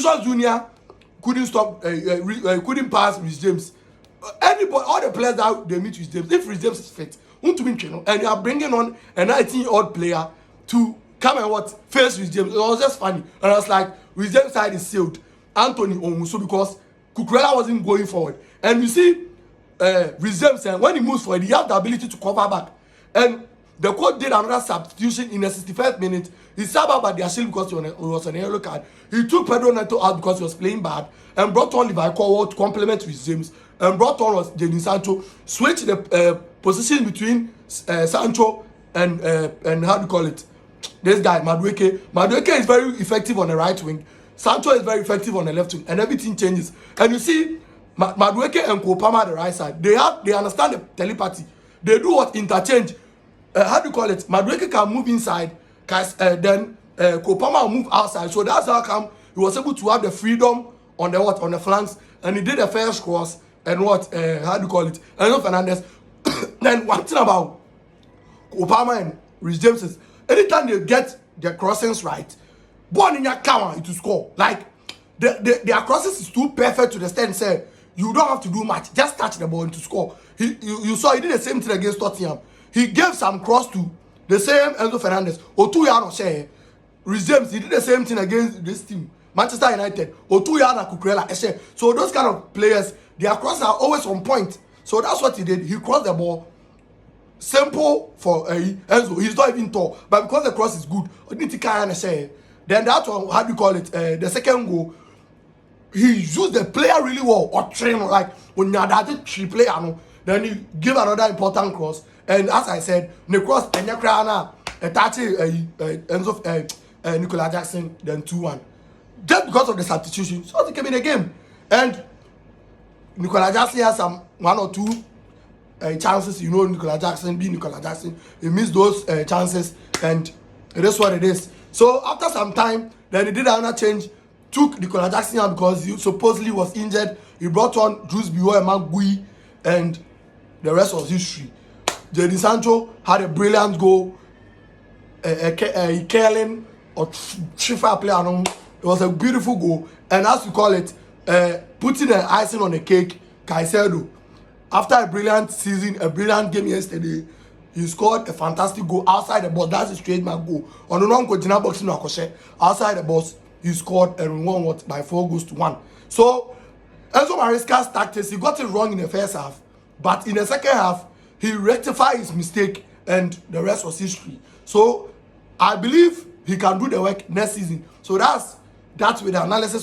Vinicius Junior couldn't stop, couldn't pass with James. Anybody, all the players that they meet with James, if Rhys James is fit, and you are bringing on a 19-year-old player to come and face Rhys James. It was just funny. And I was like, Rhys James' side is sealed. Anthony Onwuso, because Cucurella wasn't going forward. And you see, Rhys James, when he moves forward, he has the ability to cover back. And the coach did another substitution in the 65th minute. He subbed out Badiashile because he was on a yellow card. He took Pedro Neto out because he was playing bad, and brought on Levi Colwill to complement Rhys James, and brought on Jadon Sancho, switched the position between Sancho and how do you call it? This guy, Madueke. Madueke is very effective on the right wing. Sancho is very effective on the left wing, and everything changes. And you see, Madueke and Kopama at the right side, they understand the telepathy. They do what? Interchange. How do you call it? Madueke can move inside, then Kopama will move outside. So that's how come he was able to have the freedom on the flanks, and he did the first cross and how do you call it? Enzo Fernandez. Then one thing about Kopama and Rhys James is anytime they get their crossings right, born in your counter to score. Like their crosses is too perfect to the extent say you don't have to do much, just touch the ball to score. You saw he did the same thing against Tottenham. He gave some cross to the same Enzo Fernandez. Otuya share. Rhys James, he did the same thing against this team, Manchester United. Otuya Cucurella share. So those kind of players, their crosses are always on point. So that's what he did. He crossed the ball. Simple for Enzo. He's not even tall, but because the cross is good, then that one, how do you call it? The second goal, he used the player really well, or train like when you had three player, then he give another important cross. And as I said, the cross and Yakrana attaching Enzo Nicola Jackson, then 2-1. Just because of the substitution, so they came in the game. And Nicola Jackson has some 1 or 2 chances. You know, Nicola Jackson, he missed those chances, and it is what it is. So after some time, then he did another change, took Nicola Jackson out because he supposedly was injured. He brought on Drus Bio and Magui, and the rest was history. Jadon Sancho had a brilliant goal. Kellen or Schiffer player, it was a beautiful goal. And as we call it, putting an icing on the cake, Caicedo, after a brilliant season, a brilliant game yesterday, he scored a fantastic goal outside the box. That's a straight man goal. On the non-continental boxing, outside the box, he scored and won by 4-1. So Enzo Maresca's tactics, he got it wrong in the first half, but in the second half, he rectified his mistake, and the rest was history. So I believe he can do the work next season. So that's with the analysis of